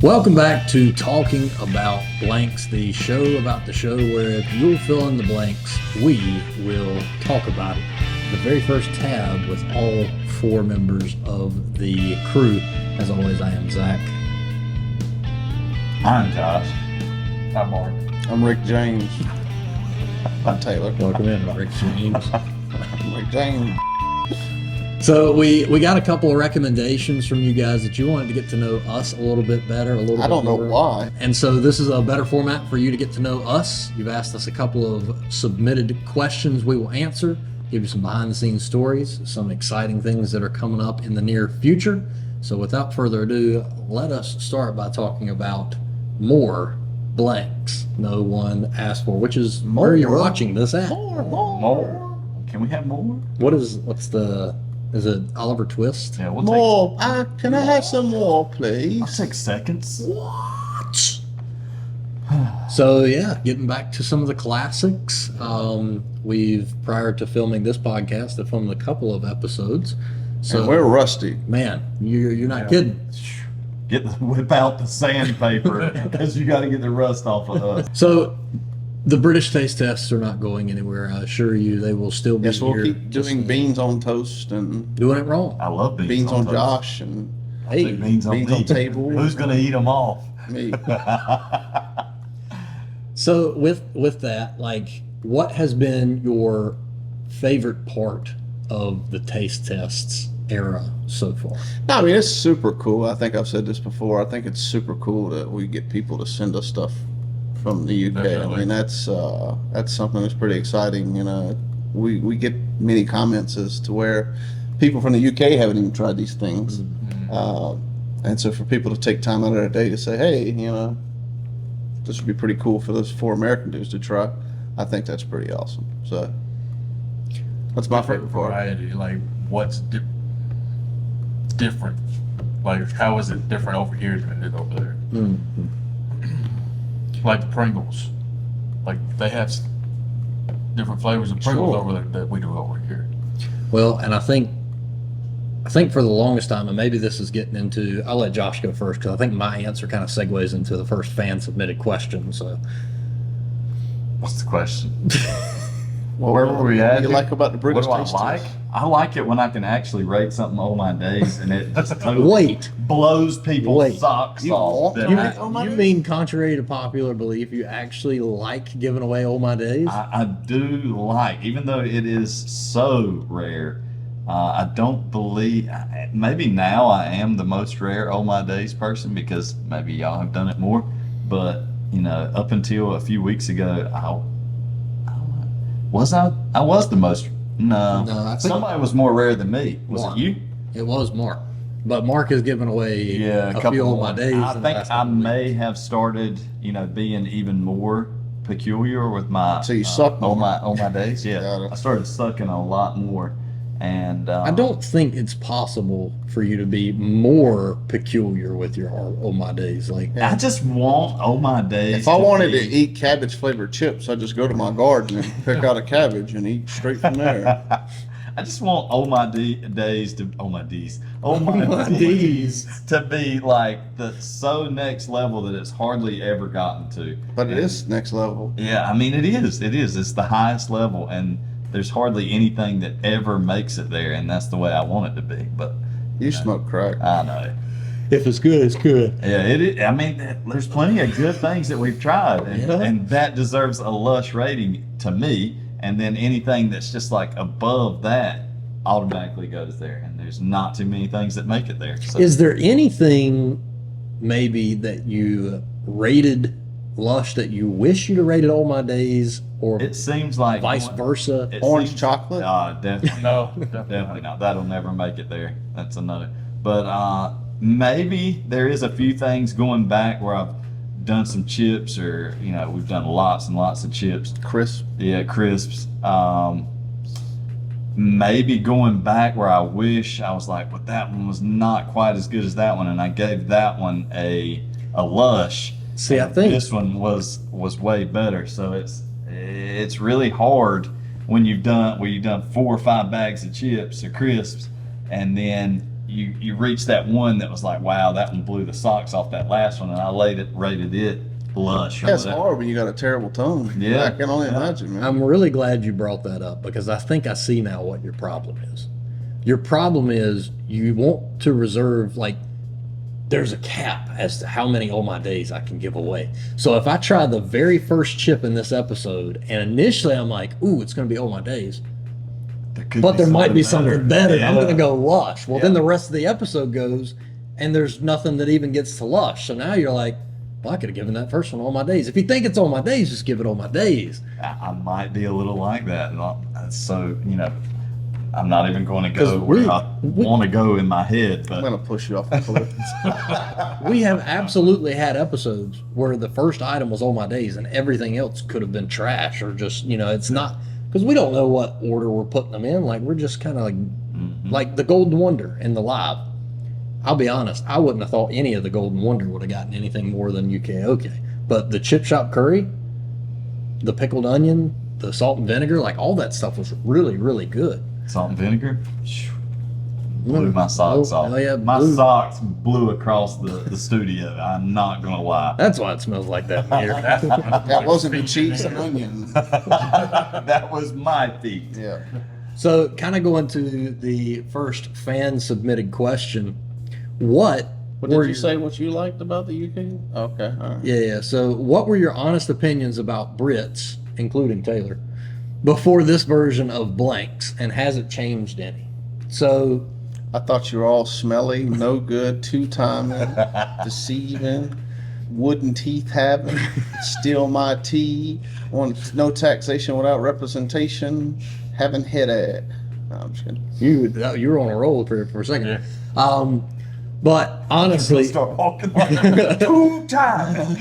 Welcome back to Talking About Blanks, the show about the show where if you'll fill in the blanks, we will talk about it. The very first tab with all four members of the crew. As always, I am Zach. I'm Josh. I'm Mark. I'm Rick James. I'm Taylor. Welcome in, Rick James. Rick James. So we got a couple of recommendations from you guys that you wanted to get to know us a little bit better, I don't know why. And so this is a better format for you to get to know us. You've asked us a couple of submitted questions we will answer, give you some behind the scenes stories, some exciting things that are coming up in the near future. So without further ado, let us start by talking about more blanks no one asked for, which is where you're watching this at. More. Can we have more? Is it Oliver Twist? Yeah, we'll More. Can I have some more, I'll please? take seconds. What? So yeah, getting back to some of the classics. We've, prior to filming this podcast, have filmed a couple of episodes. So And we're rusty. man, you're not kidding. Whip out the sandpaper because you got to get the rust off of us. So the British taste tests are not going anywhere. I assure you, they will still be Yes, we'll here. keep doing beans on toast and Doing it wrong. I love beans, beans on toast. Josh and Hey, Beans on beans me. on table. Who's gonna eat them all? me. so with that, like, what has been your favorite part of the taste tests era so far? No, I mean, it's super cool. I think I've said this before. I think it's super cool that we get people to send us stuff from the UK. Definitely. I mean, that's something that's pretty exciting. You know, we get many comments as to where people from the UK haven't even tried these things. And so for people to take time out of their day to say, hey, you know, this would be pretty cool for those 4 American dudes to try, I think that's pretty awesome. So that's my favorite part. Variety, like what's different? Like how is it different over here than it is over there? Like the Pringles, like they have different flavors of Pringles Sure. over there that we do over here. Well, and I think for the longest time, and maybe this is getting into, I'll let Josh go first because I think my answer kind of segues into the first fan submitted question. So What's the question? Well, Where were we at? What do you like about the British What do I taste like? test? I like it when I can actually rate something all my days and it just totally wait, blows people's Wait. socks You off. want that to I- rate all my you days? mean contrary to popular belief, you actually like giving away all my days? I do like, even though it is so rare, I don't believe, maybe now I am the most rare Oh My Days person because maybe y'all have done it more. But, you know, up until a few weeks ago, I was the most, no, No, I think- somebody was more rare than me. Was Mark. it you? It was Mark, but Mark has given away Yeah, a couple few all more. my days. I in the think last I couple of may weeks. have started, you know, being even more peculiar with my So you suck on more. my days. Yeah, Got it. I started sucking a lot more, and I don't think it's possible for you to be more peculiar with your all my days. Like, I just want Oh My Days. If I wanted to be- eat cabbage flavored chips, I'd just go to my garden and pick out a cabbage and eat straight from there. I just want Oh My Days to Oh My D's to be like the so next level that it's hardly ever gotten to. But it is next level. Yeah, I mean it is. It is. It's the highest level, and there's hardly anything that ever makes it there, and that's the way I want it to be. But You smoke crack. I know. if it's good, it's good. Yeah, it is. I mean, there's plenty of good things that we've tried, and, Yeah. and that deserves a lush rating to me. And then anything that's just like above that automatically goes there. And there's not too many things that make it there. So. Is there anything maybe that you rated Lush that you wish you'd have rated all my days, or It seems like vice versa? it Orange seems- chocolate? Definitely. No, Definitely not. That'll never make it there. That's a no. But maybe there is a few things going back where I've done some chips, or you know, we've done lots and lots of chips. Crisp. Yeah, crisps. Maybe going back where I wish I was like, but that one was not quite as good as that one, and I gave that one a lush. See, I And think this one was way better. So it's really hard when you've done 4 or 5 bags of chips or crisps, and then you reached that one that was like, wow, that one blew the socks off that last one, and I rated it lush. Yeah, it's hard when you got a terrible tone. Yeah. I can only Yeah. imagine, man. I'm really glad you brought that up because I think I see now what your problem is. Your problem is you want to reserve, like, there's a cap as to how many Oh My Days I can give away. So if I try the very first chip in this episode, and initially I'm like, ooh, it's going to be Oh My Days, but there might be something better. I'm going to go Lush. Well, then the rest of the episode goes, and there's nothing that even gets to Lush. So now you're like, well, I could have given that first one All My Days. If you think it's All My Days, just give it All My Days. I might be a little like that. So, I'm not even going to go 'Cause where I want to go in my head, I'm but going to push you off the cliff. We have absolutely had episodes where the first item was All My Days and everything else could have been trash or just, it's not, because we don't know what order we're putting them in. Like, we're just kind of like the Golden Wonder in the live. I'll be honest, I wouldn't have thought any of the Golden Wonder would have gotten anything more than UK. But the chip shop curry, the pickled onion, the salt and vinegar, like all that stuff was really, really good. salt and vinegar blew my socks off. Oh, yeah, my blew. socks blew across the studio. I'm not going to lie. That's why it smells like that in here. That wasn't the cheese and onion. That was my feet. Yeah. So, kind of going to the first fan submitted question, what What were did you your- say what you liked about the UK? Okay. All right. Yeah. So, what were your honest opinions about Brits, including Taylor, before this version of Blanks, and has it changed any? So, I thought you were all smelly, no good, two-timing, deceiving, wooden teeth having, steal my tea, want no taxation without representation, having headache. No, I'm just kidding. you were on a roll for a second. But honestly, Start walking like 2 times.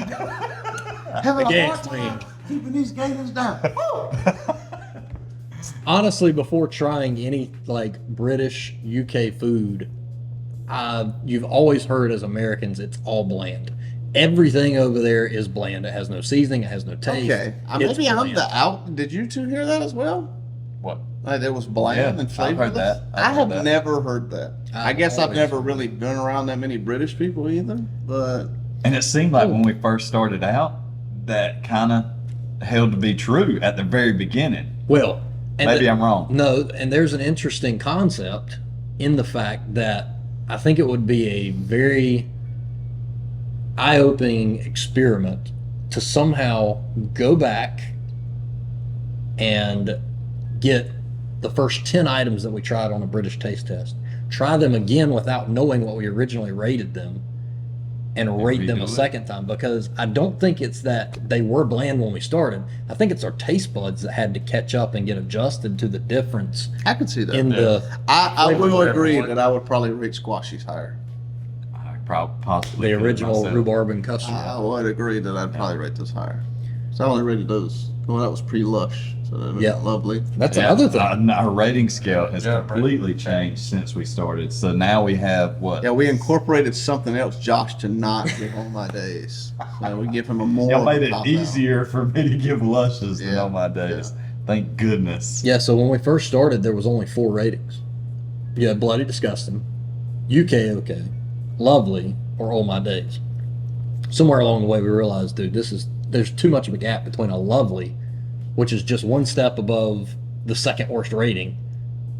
Having a Gas hard man. time keeping these gators down. honestly, before trying any like British UK food, you've always heard as Americans it's all bland. Everything over there is bland. It has no seasoning. It has no taste. Okay. It's Maybe I'm bland. the out. Did you two hear that as well? What? Like it was bland Yeah, and I've flavorless? heard that. I've I heard have that. never heard that. I I've guess I've always never heard really been around that many British people either. But And it seemed like when we first started out, that kind of held to be true at the very beginning. Well, and Maybe I'm wrong. No, and there's an interesting concept in the fact that I think it would be a very eye-opening experiment to somehow go back and get the first 10 items that we tried on a British taste test, try them again without knowing what we originally rated them, and rate them redo a it? second time, because I don't think it's that they were bland when we started. I think it's our taste buds that had to catch up and get adjusted to the difference I could see that. in the I will Flavor agree everyone. that I would probably rate squashies higher. I possibly the could original myself. rhubarb and custard. I would agree that I'd probably rate those higher. So I only rated those. Well, that was pre-lush. So that was Yeah. lovely. That's Yeah, another thing. Our rating scale has Yeah, completely changed since we started. So now we have what? Yeah, we incorporated something else, Josh, to not give on my days. So we give him a more. Y'all made it cop-out. easier for me to give lushes than Yeah, on my days. Thank goodness. Yeah, so when we first started, there was only 4 ratings. You had Bloody Disgusting, UK OK, Lovely, or All My Days. Somewhere along the way, we realized, dude, there's too much of a gap between a Lovely, which is just one step above the second worst rating,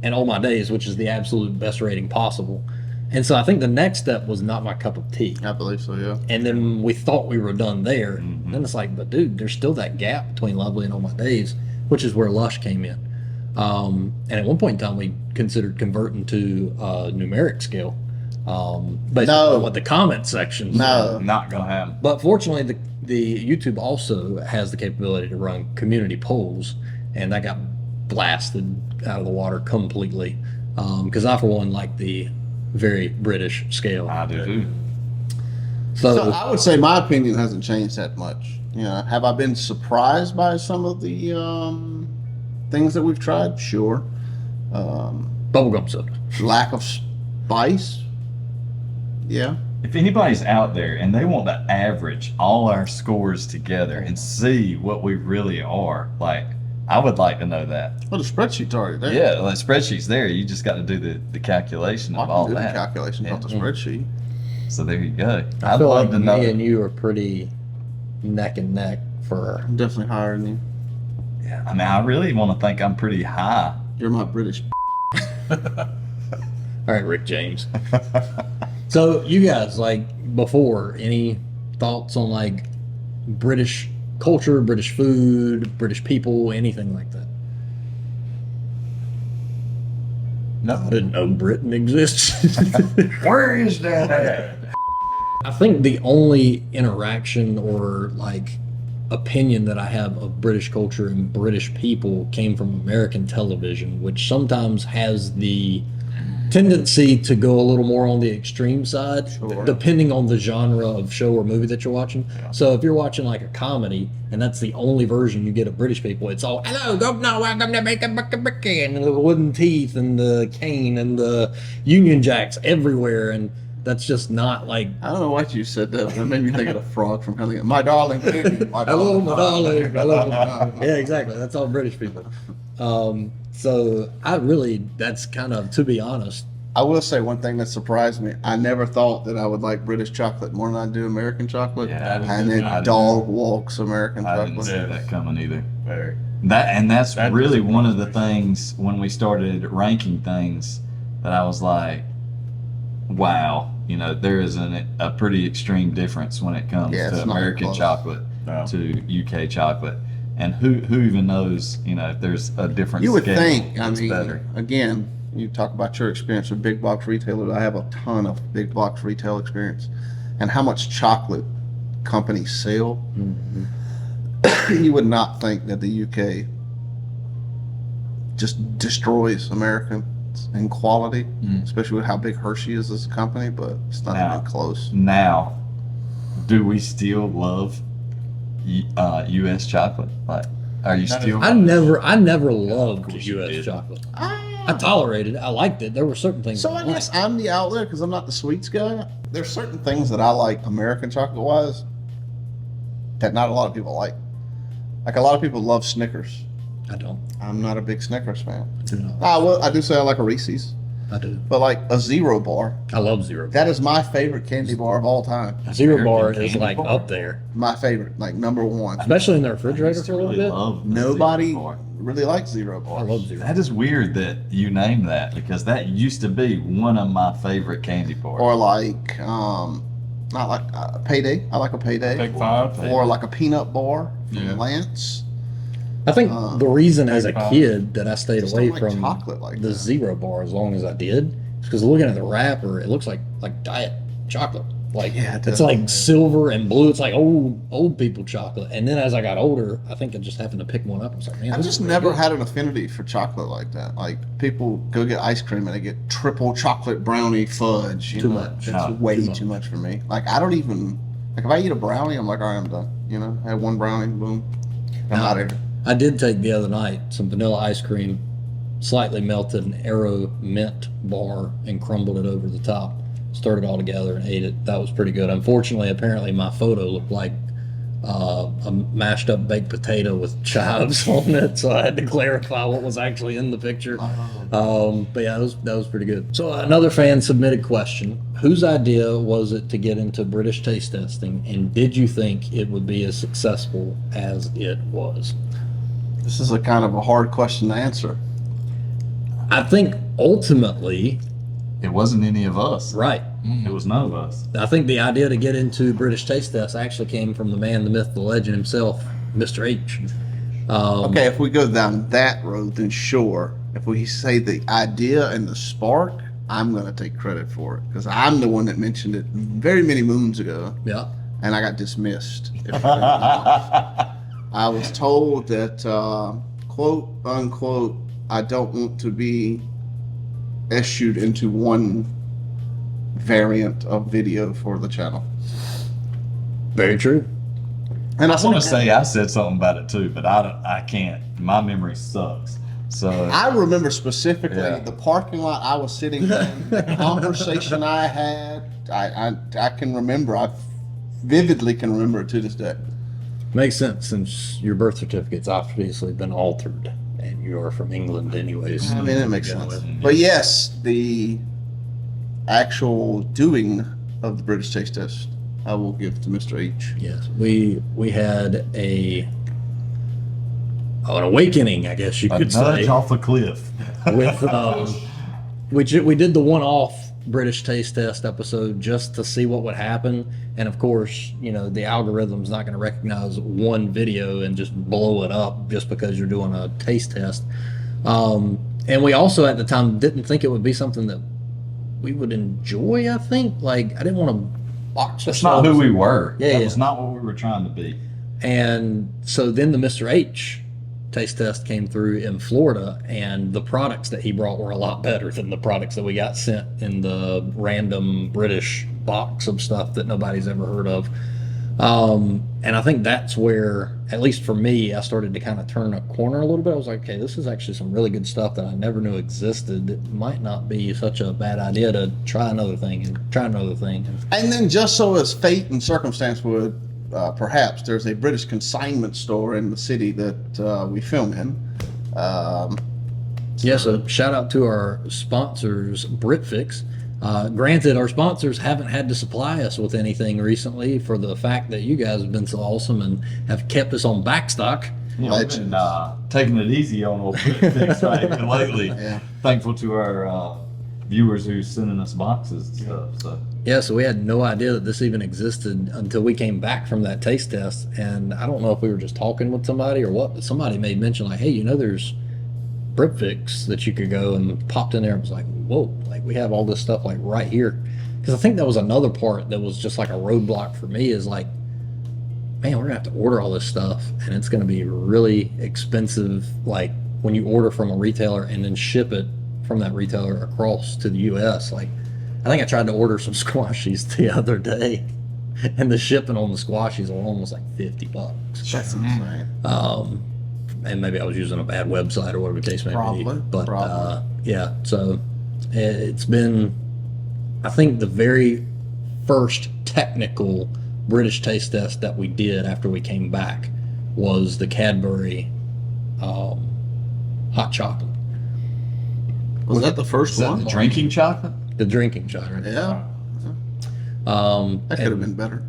and All My Days, which is the absolute best rating possible. And so I think the next step was not my cup of tea. I believe so, yeah. And then we thought we were done there. And then it's like, but dude, there's still that gap between Lovely and All My Days, which is where Lush came in. And at one point in time, we considered converting to a numeric scale, based No. on what the comment section said. No. Not gonna happen. But fortunately, the YouTube also has the capability to run community polls, and that got blasted out of the water completely. Because I, for one, like the very British scale. I do too. So I would say my opinion hasn't changed that much. You know, have I been surprised by some of the things that we've tried? Sure. Bubblegum soda. Lack of spice? Yeah. If anybody's out there and they want to average all our scores together and see what we really are, like, I would like to know that. Well, the spreadsheet's already there. Yeah, the spreadsheet's there. You just got to do the calculation I of can all do that. the calculations off the spreadsheet. So there you go. I I'd feel love like to know. me and you are pretty neck and neck for. I'm definitely higher than you. Yeah, I mean, I really want to think I'm pretty high. You're my British. All right, Rick James. So you guys, like before, any thoughts on like British culture, British food, British people, anything like that? No. I didn't know Britain exists. Where is that at? I think the only interaction or like opinion that I have of British culture and British people came from American television, which sometimes has the tendency to go a little more on the extreme side, Sure. depending on the genre of show or movie that you're watching. So if you're watching like a comedy and that's the only version you get of British people, it's all hello, governor, welcome to make a and the wooden teeth and the cane and the Union Jacks everywhere, and that's just not like I don't know what you said that. That made me think of the frog from Hello, my darling. My hello, my darling. Hello. darling. Yeah, exactly. That's all British people. So I really, that's kind of, to be honest, I will say one thing that surprised me. I never thought that I would like British chocolate more than I do American chocolate. Yeah, and I it dog walks American I didn't chocolate. see that coming either. Very. That's That really doesn't one of the make things when we started ranking things that I was like, wow, there is a pretty extreme difference when it comes Yeah, to it's not American close. chocolate No. to UK chocolate. And who even knows, if there's a different You would scale think, I that's mean, better. again, you talk about your experience with big box retailers. I have a ton of big box retail experience, and how much chocolate companies sell. You would not think that the UK just destroys Americans in quality, especially with how big Hershey is as a company, but it's not Now. even close. Now, do we still love U.S. chocolate? Like, are you Not still? I never loved course you U.S. did. chocolate. I tolerated it. I liked it. There were certain things. So I guess I'm the outlier because I'm not the sweets guy. There's certain things that I like American chocolate wise that not a lot of people like. Like a lot of people love Snickers. I don't. I'm not a big Snickers fan. I do not. I do say I like a Reese's, I do. but like a Zero Bar, I love Zero. that is my favorite candy bar of all time. Zero Bar American is candy like bar? up there, My favorite, like number one. especially in the I refrigerator used for to a little really bit. love the Nobody Zero Bar. really likes Zero I Bars. love Zero. That is weird that you named that because that used to be one of my favorite candy bars. Or like, not like a Payday. I like a Payday. Take five. Or like a peanut bar from Yeah. Lance. I think the reason as a Big kid that I stayed Just away don't like from chocolate like the that. Zero Bar as long as I did is because looking at the wrapper, it looks like diet chocolate. Like Yeah, it it's does. like silver and blue. It's like old people chocolate. And then as I got older, I think I just happened to pick one up. I was like, man, I this just is really never good. had an affinity for chocolate like that. Like people go get ice cream and they get triple chocolate brownie fudge. Too much. That's No, way too too much. much for me. Like I don't even like if I eat a brownie, I'm like, all right, I'm done. I had one brownie, boom, I'm No. out of here. I did take the other night some vanilla ice cream, slightly melted an Aero mint bar, and crumbled it over the top. Stirred it all together and ate it. That was pretty good. Unfortunately, apparently my photo looked like a mashed up baked potato with chives on it, so I had to clarify what was actually in the picture. But yeah, that was pretty good. So another fan submitted question: whose idea was it to get into British taste testing, and did you think it would be as successful as it was? This is a kind of a hard question to answer. I think ultimately, It wasn't any of us. right. It was none of us. I think the idea to get into British taste tests actually came from the man, the myth, the legend himself, Mr. H. Okay, if we go down that road, then sure. If we say the idea and the spark, I'm going to take credit for it because I'm the one that mentioned it very many moons ago, Yeah. and I got dismissed. If you think about it. I was told that, quote unquote, I don't want to be eschewed into one variant of video for the channel. Very true. And I want to say I said something about it too, but I can't. My memory sucks. So I remember specifically Yeah. the parking lot I was sitting in, the conversation I had. I can remember. I vividly can remember it to this day. Makes sense since your birth certificate's obviously been altered and you are from England anyways. I mean, it makes sense. But yes, the actual doing of the British taste test, I will give to Mr. H. Yes, we had an awakening, I guess you could Nudge say, off a cliff. with we did the one-off British taste test episode just to see what would happen, and of course, you know, the algorithm's not going to recognize one video and just blow it up just because you're doing a taste test. And we also at the time didn't think it would be something that we would enjoy. I think, like, I didn't want to box That's not who we were. Yeah, That yeah. was not what we were trying to be. And so then the Mr. H taste test came through in Florida, and the products that he brought were a lot better than the products that we got sent in the random British box of stuff that nobody's ever heard of. And I think that's where, at least for me, I started to kind of turn a corner a little bit. I was like, okay, this is actually some really good stuff that I never knew existed. It might not be such a bad idea to try another thing and try another thing. And then just so as fate and circumstance would, perhaps there's a British consignment store in the city that we film in. Yeah, so shout out to our sponsors, BritFix. Granted, our sponsors haven't had to supply us with anything recently for the fact that you guys have been so awesome and have kept us on backstock. Yeah, we've been taking it easy on old things right lately. Yeah. Thankful to our viewers who's sending us boxes and stuff. So Yeah, so we had no idea that this even existed until we came back from that taste test. And I don't know if we were just talking with somebody or what, but somebody made mention like, hey, you know, there's BritFix that you could go, and popped in there and was like, whoa, like we have all this stuff like right here. Because I think that was another part that was just like a roadblock for me, is like, man, we're gonna have to order all this stuff and it's gonna be really expensive, like when you order from a retailer and then ship it from that retailer across to the US. Like, I think I tried to order some squashies the other day, and the shipping on the squashies were almost like $50. That's insane. And maybe I was using a bad website or whatever the case may Probably, be. But probably. yeah, so it's been, I think, the very first technical British taste test that we did after we came back was the Cadbury hot chocolate, Was that the first is that one? the drinking chocolate? the drinking chocolate. Yeah. That could have been better.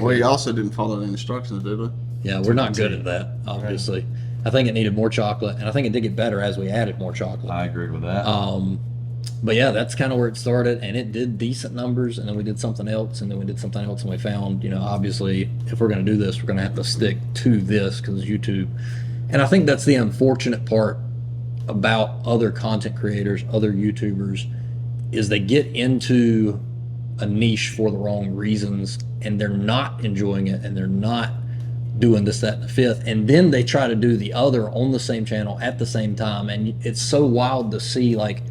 We also didn't follow the instructions, did we? Yeah, we're not good at that, obviously. I think it needed more chocolate, and I think it did get better as we added more chocolate. I agree with that. But yeah, that's kind of where it started, and it did decent numbers, and then we did something else, and then we did something else, and we found, you know, obviously, if we're going to do this, we're going to have to stick to this because YouTube. And I think that's the unfortunate part about other content creators, other YouTubers, is they get into a niche for the wrong reasons, and they're not enjoying it, and they're not doing this, that, and the fifth, and then they try to do the other on the same channel at the same time. And it's so wild to see, like,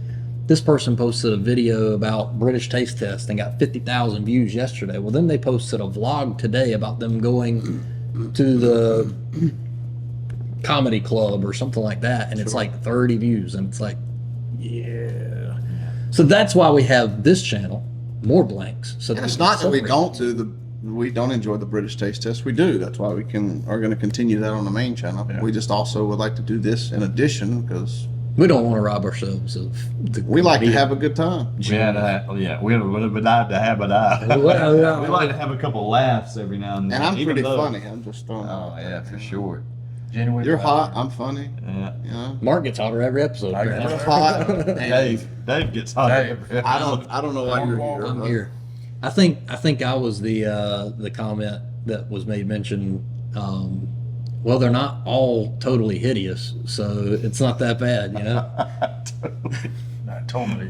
this person posted a video about British taste test and got 50,000 views yesterday. Well, then they posted a vlog today about them going to the comedy club or something like that, and it's like 30 views, and it's like, yeah. So that's why we have this channel, more blanks. So And it's not that we don't enjoy the British taste test. We do. That's why we are going to continue that on the main channel. Yeah. We just also would like to do this in addition because we don't want to rob ourselves of the. we like to have a good time. We had we would have been to have a die. We like to have a couple laughs every now and then. And I'm even pretty though- funny. I'm just throwing. Oh yeah, for sure. Genuine. You're hot. I'm funny. Yeah. You know. Mark gets hotter every episode. I apparently. guess. Hot. and Dave gets hot. Dave. I don't know why you're here. I'm here. I think I was the comment that was made mention. Well, they're not all totally hideous, so it's not that bad, you know. Totally.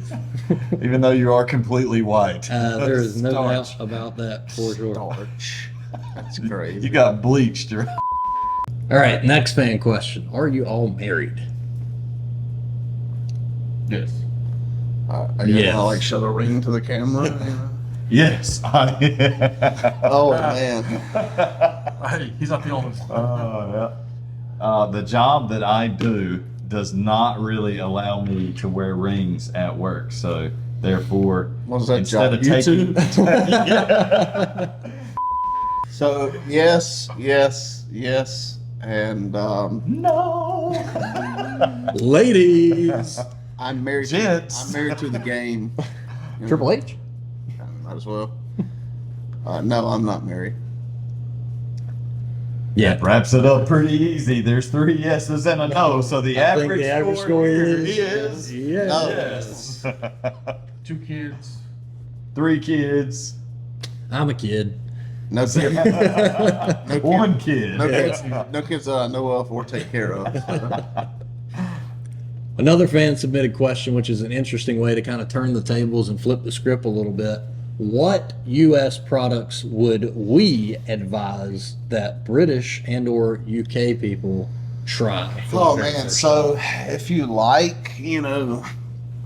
Even though you are completely white. There is no Starch. doubt about that for sure. Starch. That's crazy. You got bleached. Right? All right, next fan question: are you all married? Yes. Are you Yes. gonna like show the ring to the camera? You know? Yes. Oh man. Hey, he's not the only one. Yeah. The job that I do does not really allow me to wear rings at work, so therefore, What was that instead job? of taking, YouTube? So yes, yes, yes, and No. Ladies. I'm married. Gents. I'm married to the game. You know, Triple H. might as well. No, I'm not married. Yeah. That wraps it up pretty easy. There's 3 yeses and a no, so the I think average, the average score score here is yes. No. yes. 2 kids. 3 kids. I'm a kid. No kids. No kid. 1 kid. No kids. No kids that I know of or take care of. Another fan submitted question, which is an interesting way to kind of turn the tables and flip the script a little bit. What U.S. products would we advise that British and or UK people try? for Oh the very man, first so time? if you like,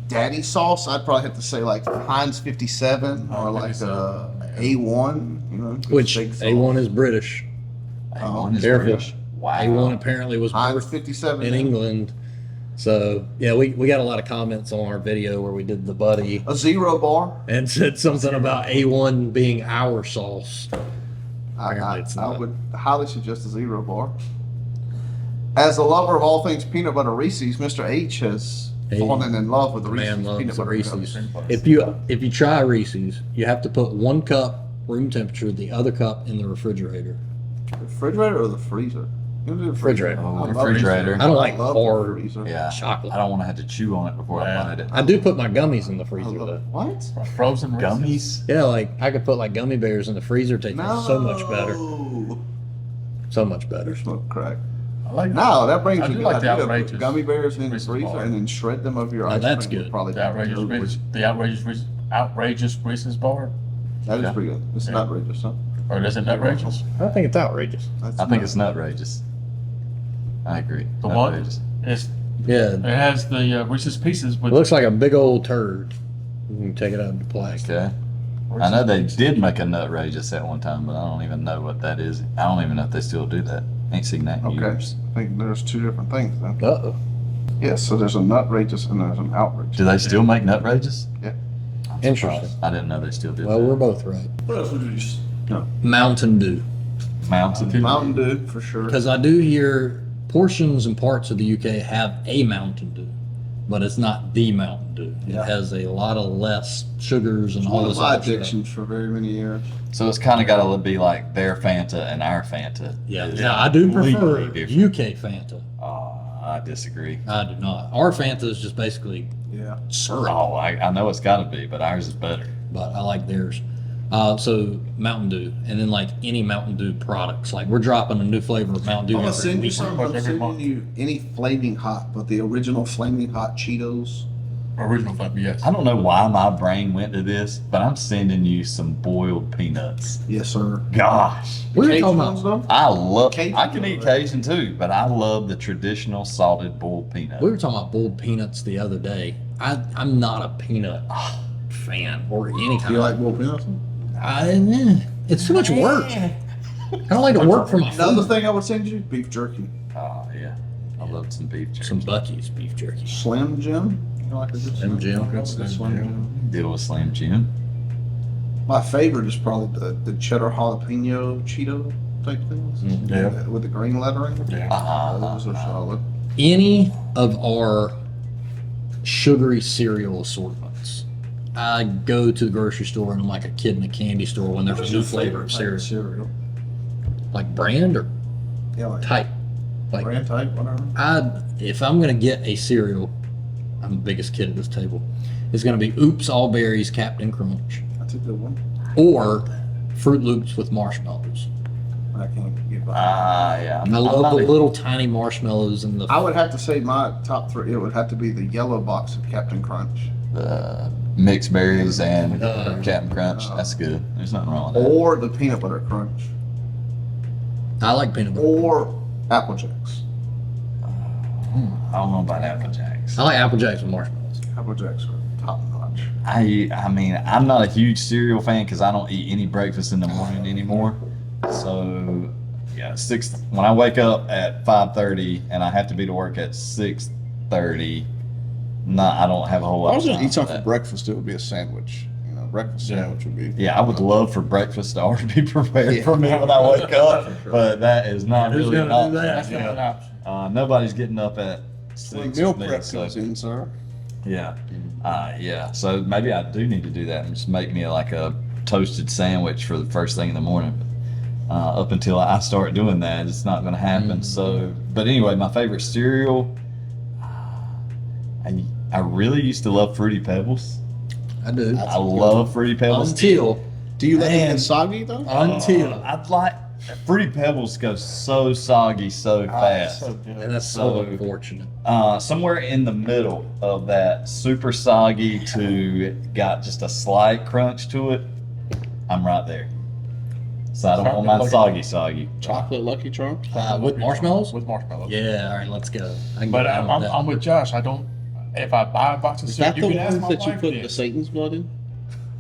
daddy sauce, I'd probably have to say like Heinz 57 or like A1, Which steak sauce. A1 is British. A1 is Careful. British. Wow. A1 apparently was Heinz birthed 57 in England. So yeah, we got a lot of comments on our video where we did the buddy A Zero bar. and said something about A1 being our sauce. I Apparently it's not. would highly suggest a Zero bar. As a lover of all things peanut butter Reese's, Mr. H has Hey, fallen in love with the Man Reese's loves peanut the butter Reese's. cups. If you try Reese's, you have to put 1 cup room temperature, the other cup in the refrigerator. The refrigerator or the freezer? You wanna do the Refrigerator. I Oh, love refrigerator. I don't like love the hard freezer. Yeah. chocolate. I don't want to have to chew on it before I bite it. I do put my gummies in the I freezer love though. it. What? Frozen Reese's. Gummies? Yeah, like I could put like gummy bears in the freezer. They taste so much better. So much better. You're smoking crack. I like No, that brings I me do good like the idea. Put outrageous gummy bears in the Reese's freezer bar. and then shred them over your Now ice that's cream. would good. Probably the outrageous Reese's bar. That is Yeah. pretty good. It's Yeah. not outrageous, huh? Or is it outrageous? I think it's outrageous. That's I think not- it's nutrageous. I agree. The one Nutrageous. is Yeah, it has the Reese's Pieces it with looks like a big old turd. You can take it out of the plastic. Okay. I Reese's know they Pieces. did make a nutrageous at one time, but I don't even know what that is. I don't even know if they still do that. Ain't seen that in Okay. years. I think there's 2 different things then. Uh-oh. Yes, so there's a nutrageous and there's an outrageous. Do they still make nutrageous? Yeah. I'm Interesting. surprised. I didn't know they still did Well, that. we're both right. What else would you just? Mountain Dew. Mountain. Mountain Dew for sure. Because I do hear portions and parts of the UK have a Mountain Dew, but it's not the Mountain Dew. Yeah. It has a lot of less sugars and It's all one of this my other stuff. addictions for very many years. So it's kind of got to be like their Fanta and our Fanta. Yeah, is now I do prefer completely different. UK Fanta. I disagree. I do not. Our Fanta is just basically Yeah. syrup, Oh, I know it's got to be, but ours is better. but I like theirs. So Mountain Dew, and then like any Mountain Dew products. Like we're dropping a new flavor of Mountain Dew I'm gonna every send you week. some. Much I'm every month. sending you any flaming hot, but the original flaming hot Cheetos. Original flavor, yes. I don't know why my brain went to this, but I'm sending you some boiled peanuts. Yes, sir. Gosh. We were Cajun talking ones, about though? I love, Cajun, I can eat right? Cajun too, but I love the traditional salted boiled peanut. we were talking about boiled peanuts the other day. I'm not a peanut fan or any Do kind you of. like boiled peanuts? It's too much work. I don't like to work for my Another food. thing I would send you: beef jerky, Oh, yeah. I love some beef jerky. Some Buc-ee's beef jerky. Slim Jim. You know, like a good Slim Jim. I love Good Slim Slim Jim. Deal with Slim Jim. My favorite is probably the cheddar jalapeno Cheeto type things. Yeah. With the green lettering. Yeah. Those are solid. Any of our sugary cereal assortments. I go to the grocery store and I'm like a kid in a candy store when there's a new flavor of cereal. Cereal. Like brand or Yeah, like type. Like brand type, whatever. if I'm gonna get a cereal, I'm the biggest kid at this table. It's gonna be Oops All Berries Captain Crunch That's a good one. or Fruit Loops with marshmallows. I can't get by. Yeah. I love the little tiny marshmallows and the. I would have to say my top 3. It would have to be the yellow box of Captain Crunch, Mixed berries and Captain Crunch. Uh, That's good. There's nothing wrong with that. or the peanut butter crunch, I like peanut butter. or Apple Jacks. I don't know about Apple Jacks. I like Apple Jacks with marshmallows. Apple Jacks are top notch. I mean, I'm not a huge cereal fan because I don't eat any breakfast in the morning anymore. So, yeah, when I wake up at 5:30 and I have to be to work at 6:30, I don't have a whole lot. If I was of gonna time eat something for for that. breakfast, it would be a sandwich. breakfast sandwich would be. Yeah, I would love for breakfast to already be prepared for me when I wake up, but that is not who's really an gonna do option. that? That's not an Yeah. option. Nobody's getting up at When 6. meal with me, prep so- comes in, sir. Yeah. Yeah. So maybe I do need to do that and just make me like a toasted sandwich for the first thing in the morning. Up until I start doing that, it's not going to happen. So, but anyway, my favorite cereal. I really used to love Fruity Pebbles. I do. That's I love Fruity Pebbles. Until Do you let it Man. get soggy though? I'd like Fruity Pebbles go so soggy so fast. So good. and that's so So- unfortunate. Somewhere in the middle of that super soggy to got just a slight crunch to it, I'm right there. So I don't want mine soggy. Chocolate Lucky Charms. With marshmallows? With marshmallows. Yeah, all right, let's go. I can But get down with that. I'm with Josh. I don't. If I buy a box of Is cereal, that you the can ask ones my that you wife put this. the Satan's blood in?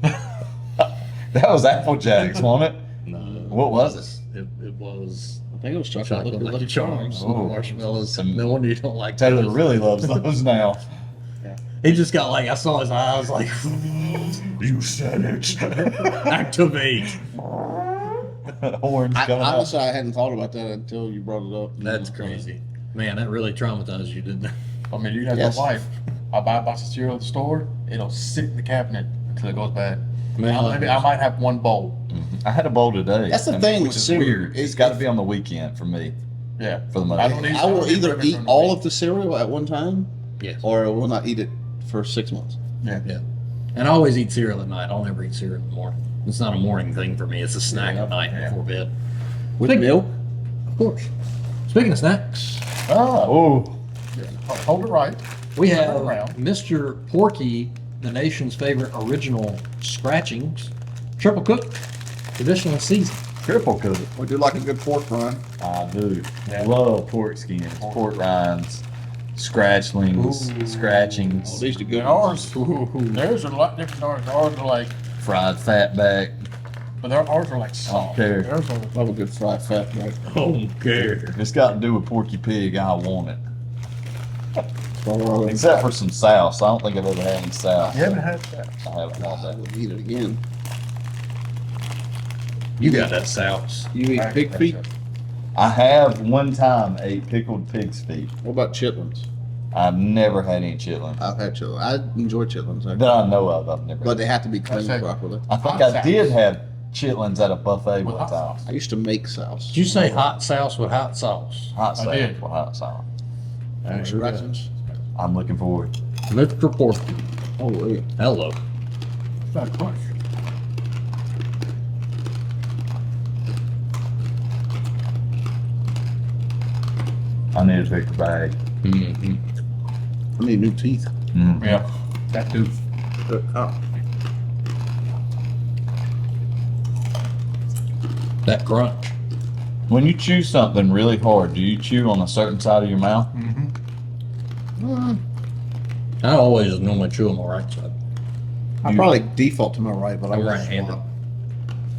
That was Apple Jacks, wasn't it? No. What was it? It was I think it was chocolate, chocolate Lucky Lucky Charms. Oh. Marshmallows. Some- No wonder you don't like Taylor those. really loves those now. He just got like, I saw his eyes like, You said it. activate. Horns coming out. Honestly, I hadn't thought about that until you brought it up. That's crazy. Man, that really traumatized you, didn't it? I mean, you can ask Yes. my wife. I buy a box of cereal at the store. It'll sit in the cabinet until it goes bad. Maybe I might have one bowl. I had a bowl today. That's the and- thing which with is cereal. weird. It's got to be on the weekend for me. Yeah. For the most I part. don't eat. I will don't eat either breakfast eat during the all week. of the cereal at one time, Yes. or I will not eat it for 6 months. Yeah. Yeah. And I always eat cereal at night. I'll never eat cereal in the morning. It's not a morning thing for me. It's a snack at night before bed. With Think- milk? Of course. Speaking of snacks, Oh, Hold it right. we have Turn around. Mr. Porky, the nation's favorite original scratchings, triple cook, traditional season. triple coat. We do like a good pork run. I do. Yeah. Love pork skins, pork rinds, scratchlings, scratchings, Oh, these are good And ones. ours, theirs are a lot different than ours. Ours are like, fried fatback. but ours are like soft. care. Theirs are, Love a good fried fat right? Don't care. It's got to do with Porky Pig. I want it. Except Except for some sauce. I don't think I've ever had any sauce. you haven't had that. I haven't had I that. would eat it again. You got that sauce. You eat pig feet? I have one time ate pickled pig's feet. What about chitlins? I've never had any chitlins. I've had chitlins. I enjoy chitlins, That actually. I know of. I've never. But they have to be cleaned That's it. properly. I think Hot I sauce. did have chitlins at a buffet With one hot time. sauce. I used to make sauce. Did you say hot sauce with hot sauce? Hot I sauce. did. Well, hot sauce. Scratchings? I'm looking forward. Mr. Porky. Oh, yeah. Hello. It's not a crunch. I need to pick a bag. Mm-hmm. I need new teeth. Yeah. That too. Oh. That crunch. When you chew something really hard, do you chew on a certain side of your mouth? I always normally chew on my right side. I probably default to my right, but I'm I'm right-handed.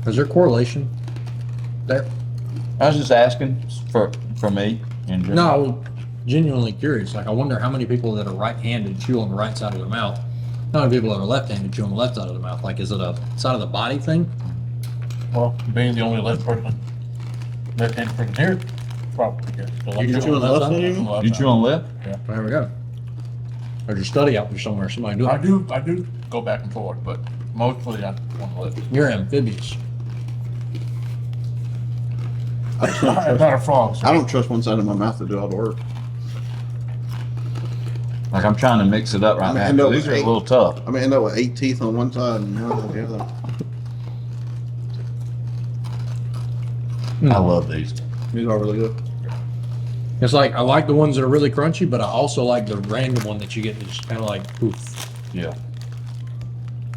Is there correlation there? I was just asking for me. In general. No, I was genuinely curious. Like, I wonder how many people that are right-handed chew on the right side of their mouth. How many people that are left-handed chew on the left side of the mouth? Like, is it a side of the body thing? Well, being the only left-handed person here, probably good. You chew on the left side? You chew on left? There we go. There's a study out there somewhere. Somebody do it. I do go back and forth, but mostly I want to left. You're amphibious. I'm not a frog. So I don't trust one side of my mouth to do all the work. Like I'm trying to mix it up right I mean, I now. know 'cause These are a eight- little tough. I mean, I end up with 8 teeth on one side and 1 on the other. I love these. These are really good. It's like, I like the ones that are really crunchy, but I also like the random one that you get that's just kind of like poof. Yeah.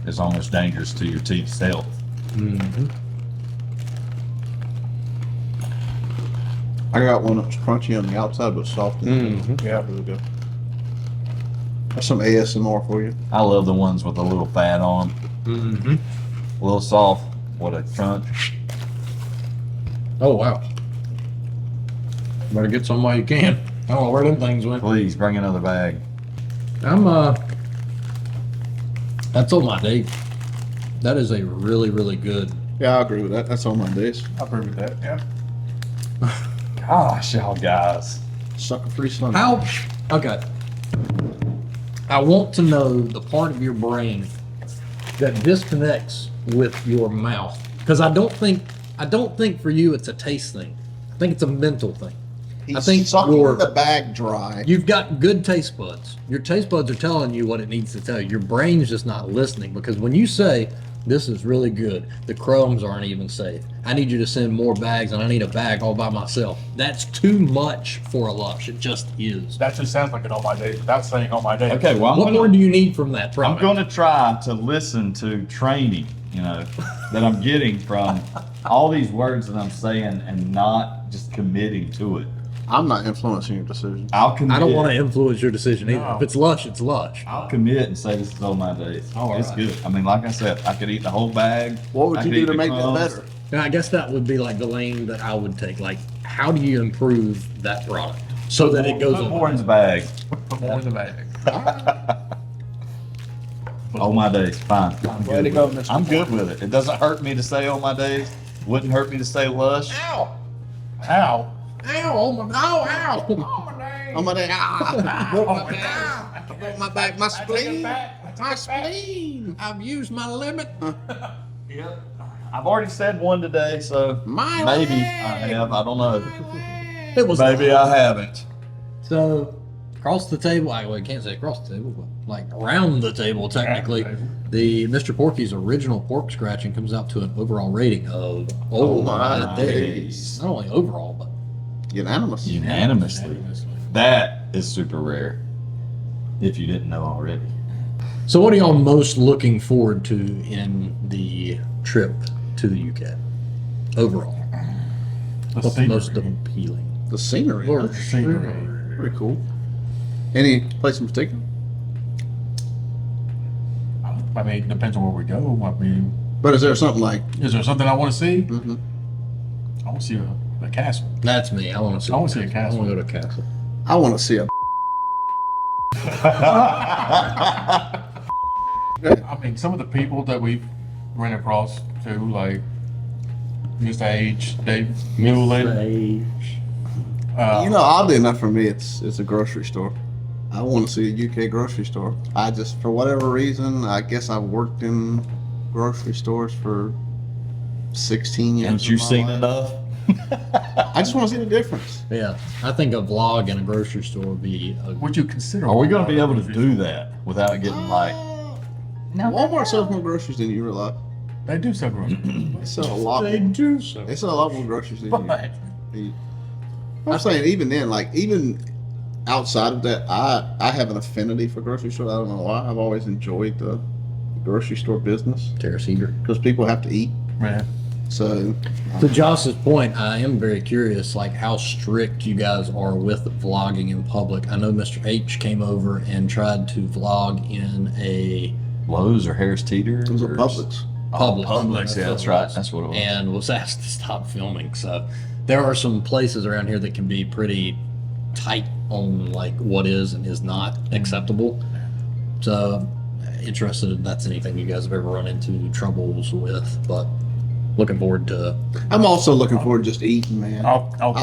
It's almost dangerous to your teeth's health. Mm-hmm. I got one that's crunchy on the outside but soft. Mm-hmm. Yeah, really good. That's some ASMR for you. I love the ones with a little fat on them. Mm-hmm. A little soft. What a crunch. Oh, wow. Better get some while you can. I don't know where them things went. Please bring another bag. I told my Dave, That is a really, really good. Yeah, I agree with that. That's on my days. I agree with that. Yeah. Gosh, y'all guys. Sucker free Sunday. How? Okay. I want to know the part of your brain that disconnects with your mouth, because I don't think for you it's a taste thing. I think it's a mental thing. He's I think sucking the bag dry. You've got good taste buds. Your taste buds are telling you what it needs to tell you. Your brain's just not listening, because when you say, this is really good, the crumbs aren't even safe, I need you to send more bags and I need a bag all by myself, that's too much for a Lush. It just is. That just sounds like an on my days without saying on my days. Okay, well, What more do you need from that I'm product? going to try to listen to training, that I'm getting from all these words that I'm saying and not just committing to it. I'm not influencing your decision. I'll commit. I don't want to influence your decision either. No. If it's Lush, it's Lush. I'll commit and say this is all my days. All It's right. good. I mean, like I said, I could eat the whole bag. What would I you could do eat to the make that crumbs. better? Now, I guess that would be like the lane that I would take. Like, how do you improve that product so that it goes Put on? more in the bag. Put more in the bag. All my days, fine. I'm Way good to go, with it. Mr. I'm good with it. It doesn't hurt me to say all my days. Wouldn't hurt me to say Lush. Ow! Ow! Ow! Oh my! Ow! Ow! I'm gonna my back, my spleen. My spleen. I've used my limit. Yep. I've already said one today, so My maybe leg. I have. I don't know. It was Maybe I haven't. So, across the table, well, I can't say across the table, but like around the table, technically, Around the Mr. Porky's original pork scratching comes out to an overall rating of, oh my days. Not only overall, but Unanimous. Unanimously. That is super rare. If you didn't know already. so what are y'all most looking forward to in the trip to the UK? Overall, what's the most appealing? The scenery. Or- Huh? Pretty cool. Any place in particular? I mean, it depends on where we go. I mean, But is there something like? is there something I want to see? Mhm. I want to see a castle. That's me. I want to see. I wanna see a castle. I want to go to a castle. I want to see a. I mean, some of the people that we've ran across too, like Mr. H, Dave Mullen. Oddly enough for me, it's a grocery store. I want to see a UK grocery store. I just, for whatever reason, I guess I've worked in grocery stores for 16 years. Haven't of you my seen life. enough? I just want to see the difference. Yeah, I think a vlog in a grocery store would be. Would you consider? Are we going to be able to do that without getting like? Walmart sells more groceries than you realize. They do sell groceries. They sell a lot. do so. They sell a lot more groceries than But you. I'm saying even then, like even outside of that, I have an affinity for grocery stores. I don't know why. I've always enjoyed the grocery store business Terrace heater. because people have to eat. man, So To Josh's point, I am very curious, like how strict you guys are with vlogging in public. I know Mr. H came over and tried to vlog in a Lowe's or Harris Teeter? it was a Publix. Publix. Publix, yeah, that's right. That's what it was. And was asked to stop filming. So there are some places around here that can be pretty tight on like what is and is not acceptable. So interested if that's anything you guys have ever run into troubles with, but looking forward to. I'm also looking forward to just eating, man. I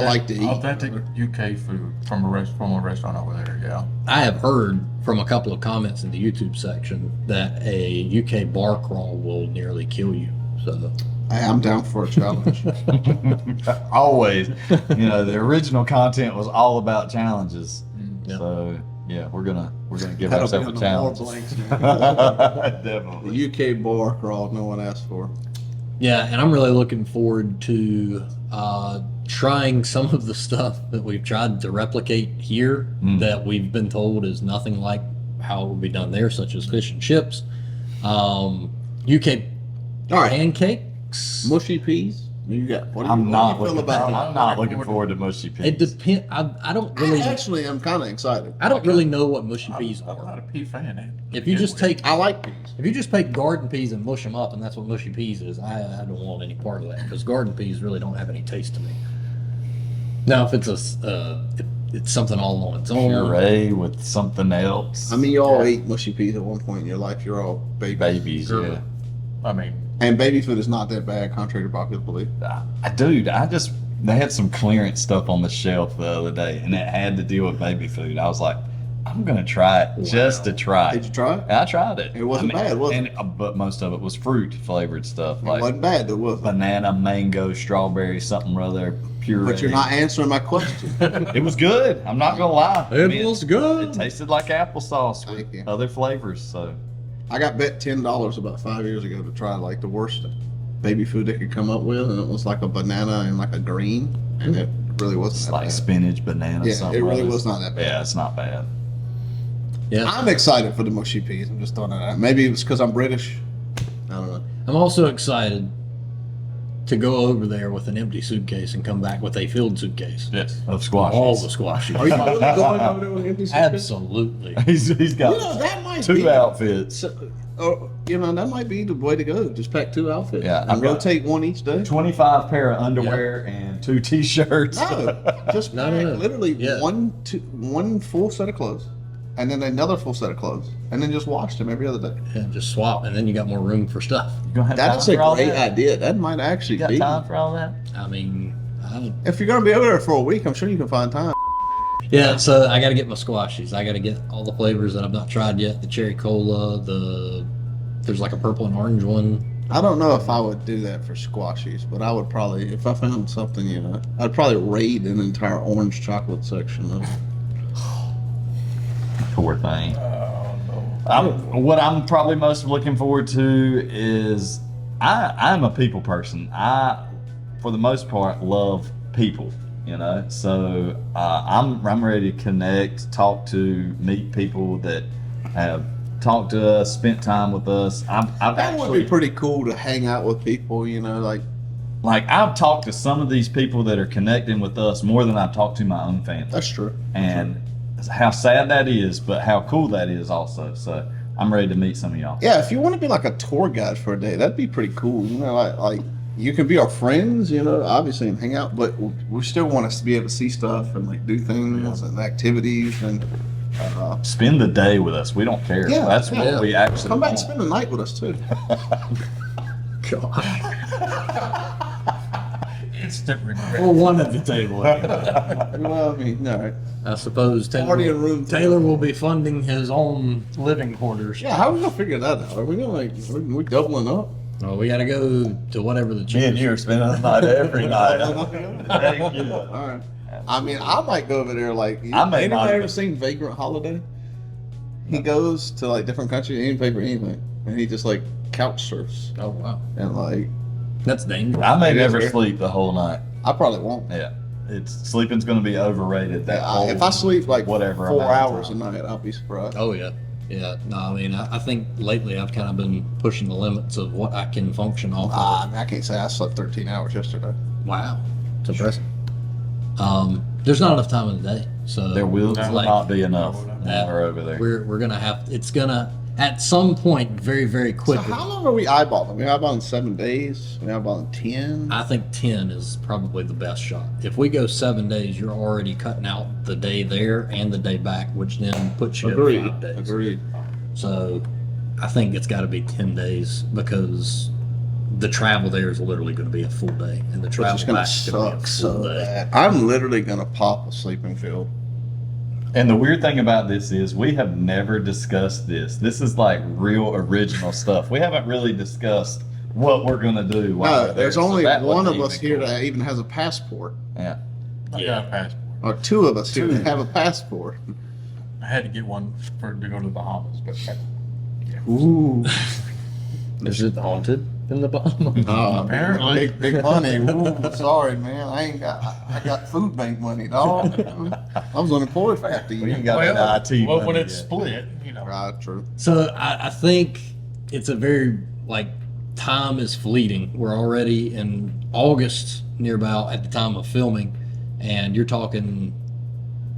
like to eat. Authentic UK food from a restaurant over there. Yeah. I have heard from a couple of comments in the YouTube section that a UK bar crawl will nearly kill you. So I'm down for a challenge. Always. The original content was all about challenges. Yeah. So yeah, we're gonna give That'll be ourselves a on the challenge. wall blanks, man. Definitely. The UK bar crawl, no one asked for. yeah, and I'm really looking forward to trying some of the stuff that we've tried to replicate here that we've been told is nothing like how it would be done there, such as fish and chips, UK All right, pancakes. mushy peas. You got. What do you, I'm what not do you feel looking. about I'm that? not looking forward to mushy peas. It depends. I don't really. I actually am kind of excited. I don't really know what mushy peas I'm are. not a pea fan. If you just take I like peas. If you just take garden peas and mush them up, and that's what mushy peas is, I don't want any part of that because garden peas really don't have any taste to me. Now, if it's if it's something all on its own, Puree with something else. I mean, you all ate mushy peas at one point in your life. You're all babies. babies. Yeah. I mean, And baby food is not that bad, contrary to popular belief. They had some clearance stuff on the shelf the other day, and it had to deal with baby food. I was like, I'm gonna try it just to try Did it. you try it? I tried it. It wasn't bad, was it? But most of it was fruit flavored stuff, It like wasn't bad, though, was it? banana, mango, strawberry, something or other, puree. But you're not answering my question. It was good. I'm not gonna lie. It was good. It tasted like applesauce Thank you. with other flavors. So I got bet $10 about 5 years ago to try like the worst baby food they could come up with, and it was like a banana and like a green, and it really wasn't it's that like bad. spinach, banana, Yeah, something. it really or other. was not that bad. Yeah, it's not bad. Yeah. I'm excited for the mushy peas. I'm just throwing that out. Maybe it's because I'm British. I don't know. I'm also excited to go over there with an empty suitcase and come back with a filled suitcase. yes. Of squash. All the squashes. Are you really going over there with an empty suitcase? Absolutely. He's got You know, that might two be. outfits. You know, that might be the way to go. Just pack 2 outfits. Yeah, and I've got- rotate one each day. 25 pair of underwear and 2 t-shirts. No, just No, pack no. literally Yeah. one full set of clothes, and then another full set of clothes, and then just wash them every other day. And just swap, and then you got more room for stuff. You gonna have That's time a for all great that? idea. That might actually You got be. time for all that? I mean, If you're gonna be over there for a week, I'm sure you can find time. yeah. So I got to get my squashies. I got to get all the flavors that I've not tried yet. The cherry cola. There's like a purple and orange one. I don't know if I would do that for squashies, but I would probably, if I found something, you know, I'd probably raid an entire orange chocolate section of. Poor thing. No. What I'm probably most looking forward to is I'm a people person. I, for the most part, love people. You know, so I'm ready to connect, talk to, meet people that have talked to us, spent time with us. I've That would actually be pretty cool to hang out with people, you know, like. like I've talked to some of these people that are connecting with us more than I've talked to my own family. That's true. And how sad that is, but how cool that is also. So I'm ready to meet some of y'all. Yeah, if you want to be like a tour guide for a day, that'd be pretty cool. You know, like you can be our friends, you know, obviously, and hang out, but we still want us to be able to see stuff and like do things and activities and Spend the day with us. We don't care. Yeah, That's yeah. what we actually come back and want. spend the night with us too. Instant regret. Or one at the table. Well, I mean, all right. I suppose Party in room Taylor will be funding his own living quarters. Yeah, how are we gonna figure that out? Are we gonna like we doubling up? Well, we got to go to whatever the Me and cheapest. you are spending the night every night. Thank you. All right. I mean, I might go over there. Like, I may anybody not ever even- seen Vagrant Holiday? He goes to like different countries. He ain't pay for anything, and he just like couch surfs Oh wow, and like that's dangerous. I may It is never weird. sleep the whole night. I probably won't. Yeah. Sleeping's going to be overrated. That whole, If I sleep like whatever 4 amount of hours a time. night, I'll be surprised. Oh yeah, yeah. No, I mean, I think lately I've kind of been pushing the limits of what I can function off I of. mean, I can't say I slept 13 hours yesterday. Wow, it's impressive. There's not enough time in the day, so There will No. not be enough No. when we're over there. we're gonna have. It's gonna at some point very very So quickly. how long are we eyeballing? We eyeballing 7 days. We eyeballing 10. I think 10 is probably the best shot. If we go 7 days, you're already cutting out the day there and the day back, which then puts you Agreed. at 5 days. Agreed. So I think it's got to be 10 days because the travel there is literally going to be a full day, and the Which travel is gonna back is going to be a suck full so day. bad. I'm literally gonna pop a sleeping field. And the weird thing about this is we have never discussed this. This is like real original stuff. We haven't really discussed what we're going to do. while No, we're there's there, so only that one wasn't of us even here cool. that even has a passport, Yeah. I got a passport. or 2 of us here that have a passport. I had to get one to go to the Bahamas, but Ooh. Is it haunted in the bottom? Apparently. big money. Ooh, sorry, man. I got food bank money, dog. I was unemployed for half the We year. ain't got that IT well, money when it's yet. split, you know. Right, true. So I think it's a very time is fleeting. We're already in August near about at the time of filming, and you're talking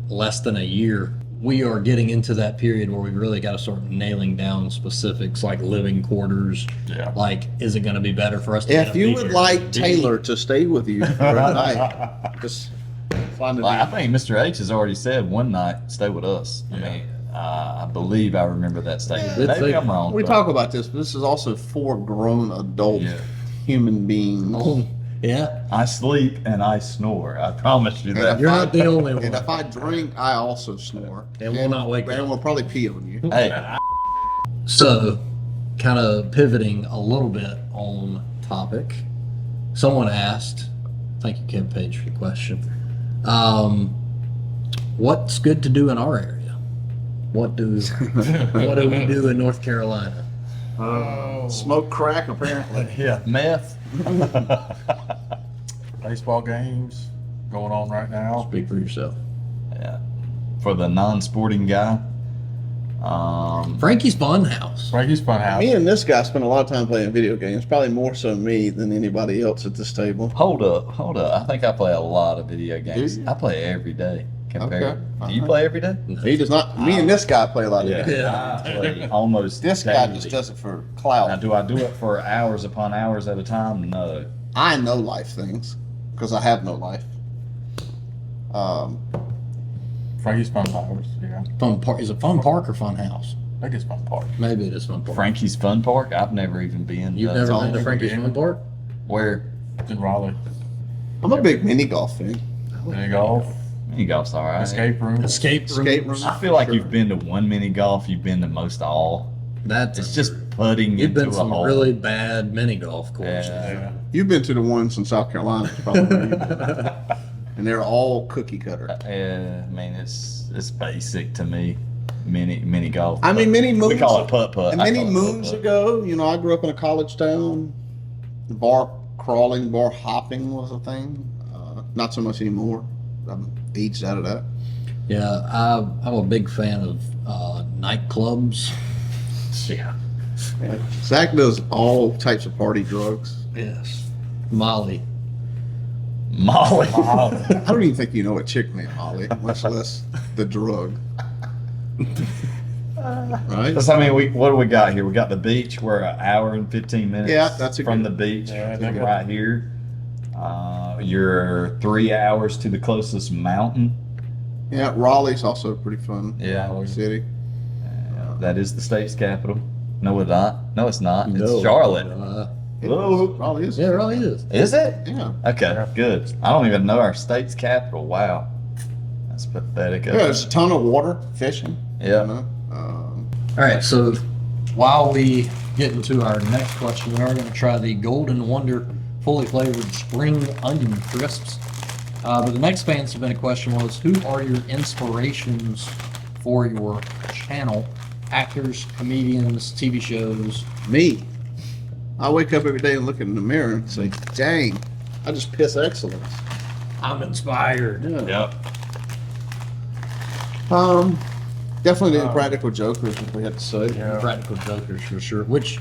less than a year. We are getting into that period where we've really got to start nailing down specifics like living quarters. Yeah. Like, is it going to be better for us to If get a you big would Airbnb? like Taylor to stay with you for a night, just find a Like, I deal. think Mr. H has already said one night, stay with us. I Yeah. mean, I believe I remember that statement. Yeah. Maybe I'm wrong. We but- talk about this, but this is also 4 grown adult Yeah. human beings. Oh, yeah. I sleep and I snore. I promise you And that. if You're I- not the only one. And if I drink, I also snore. And will not wake And up. we'll probably pee on you. Hey, So, kind of pivoting a little bit on topic, someone asked, thank you, Kim Page, for the question. What's good to do in our area? What do we do in North Carolina? Smoke crack, apparently. yeah, meth. Baseball games going on right now. Speak for yourself. Yeah. For the non-sporting guy. Frankie's Funhouse. Frankie's Funhouse. Me and this guy spend a lot of time playing video games. Probably more so me than anybody else at this table. Hold up. I think I play a lot of video games. you? I play every day. Compared. Okay. Do you play every day? He does not. Me and this guy play a lot of games. Yeah. I play almost This guy daily. just does it for Now, clout. do I do it for hours upon hours at a time? No. I know life things because I have no life. Frankie's Funhouse. Yeah. Fun Park. Is it Fun Park or Fun House? I think it's Fun Park. Maybe it is Fun Park. Frankie's Fun Park? I've never even been. You've That's never all. been to Frankie's Fun Park? Where? It's in Raleigh. I'm a big mini golf fan. Mini golf. Mini golf's all right. Escape room. Escape room. Escape room. I feel like you've been to one mini golf, you've been to most all. That's It's just putting You've into been a some hole. really bad mini golf courses. Yeah. You've been to the ones in South Carolina, probably, and they're all cookie cutter. Yeah, I mean it's basic to me. Mini golf. I mean, many moons. We call it putt putt. And I many call it moons putt-putt. ago, you know, I grew up in a college town. Bar crawling, bar hopping was a thing. Not so much anymore. I'm aged out of that. Yeah, I'm a big fan of nightclubs. Yeah. Zach does all types of party drugs. Yes. Molly. Molly. I don't even think you know a chick named Molly, much less the drug. Right? That's, I mean, what do we got here? We got the beach. We're an hour and 15 minutes Yeah, that's a from good- the beach Yeah, to that's good. right here. You're 3 hours to the closest mountain. Yeah, Raleigh's also a pretty fun Yeah. city. That is the state's capital. No, it's not. No, it's not. It's No. Charlotte. Whoa. Raleigh is. Yeah, it really is. Is it? Yeah. Okay, Yeah. good. I don't even know our state's capital. Wow. That's pathetic. Yeah, there's a ton of water, fishing. Yeah. You know? All right, so while we get into our next question, we are going to try the Golden Wonder fully flavored spring onion crisps. But the next fan submitted question was, who are your inspirations for your channel? Actors, comedians, TV shows? Me. I wake up every day and look in the mirror and say, dang, I just piss excellence. I'm inspired. Yeah. Yep. Definitely the Impractical Jokers, if we had to say. Yeah. Practical jokers for sure. Which,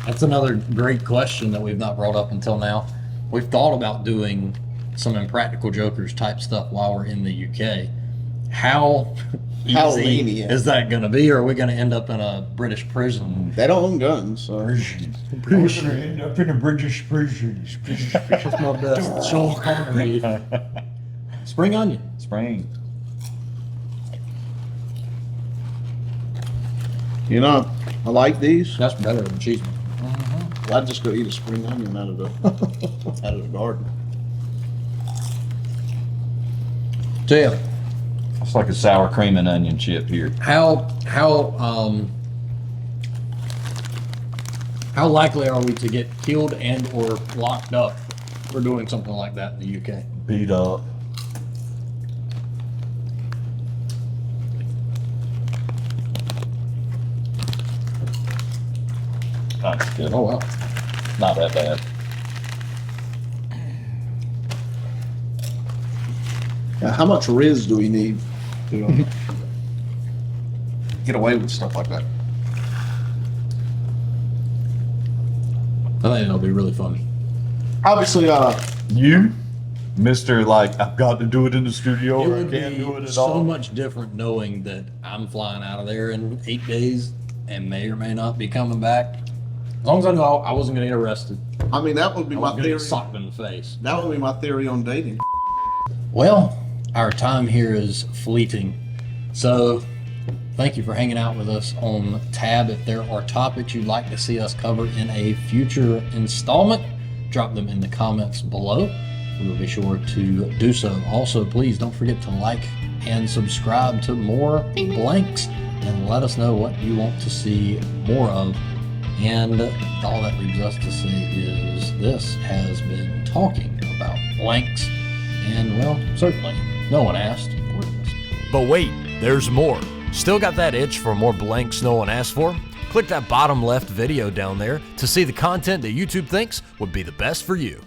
that's another great question that we've not brought up until now. We've thought about doing some Impractical Jokers type stuff while we're in the UK. How How easy lenient. is that going to be? Or are we going to end up in a British prison? They don't own guns, so. End up in a British prison. That's my best. Sean Connery. Spring onion. Spring. You know, I like these. That's better than cheese. I'd just go eat a spring onion out of the out of the garden. So yeah, It's like a sour cream and onion chip here. how likely are we to get killed and or locked up for doing something like that in the UK? Beat up. That's good. Oh wow. Not that bad. Now, how much Riz do we need to get away with stuff like that? I think it'll be really fun. Obviously, You, Mr. Like, I've got to do it in the studio It or I would can't do it be at so all. much different knowing that I'm flying out of there in 8 days and may or may not be coming back. As long as I know I wasn't going to get arrested. I mean, that would be I my wasn't going to theory. get socked in the face. That would be my theory on dating. Well, our time here is fleeting. So Thank you for hanging out with us on Tab. If there are topics you'd like to see us cover in a future installment, drop them in the comments below. We will be sure to do so. Also, please don't forget to like and subscribe to more Blanks and let us know what you want to see more of. And all that leaves us to say is this has been talking about Blanks. And, well, certainly no one asked for this. But wait, there's more. Still got that itch for more Blanks no one asked for? Click that bottom left video down there to see the content that YouTube thinks would be the best for you.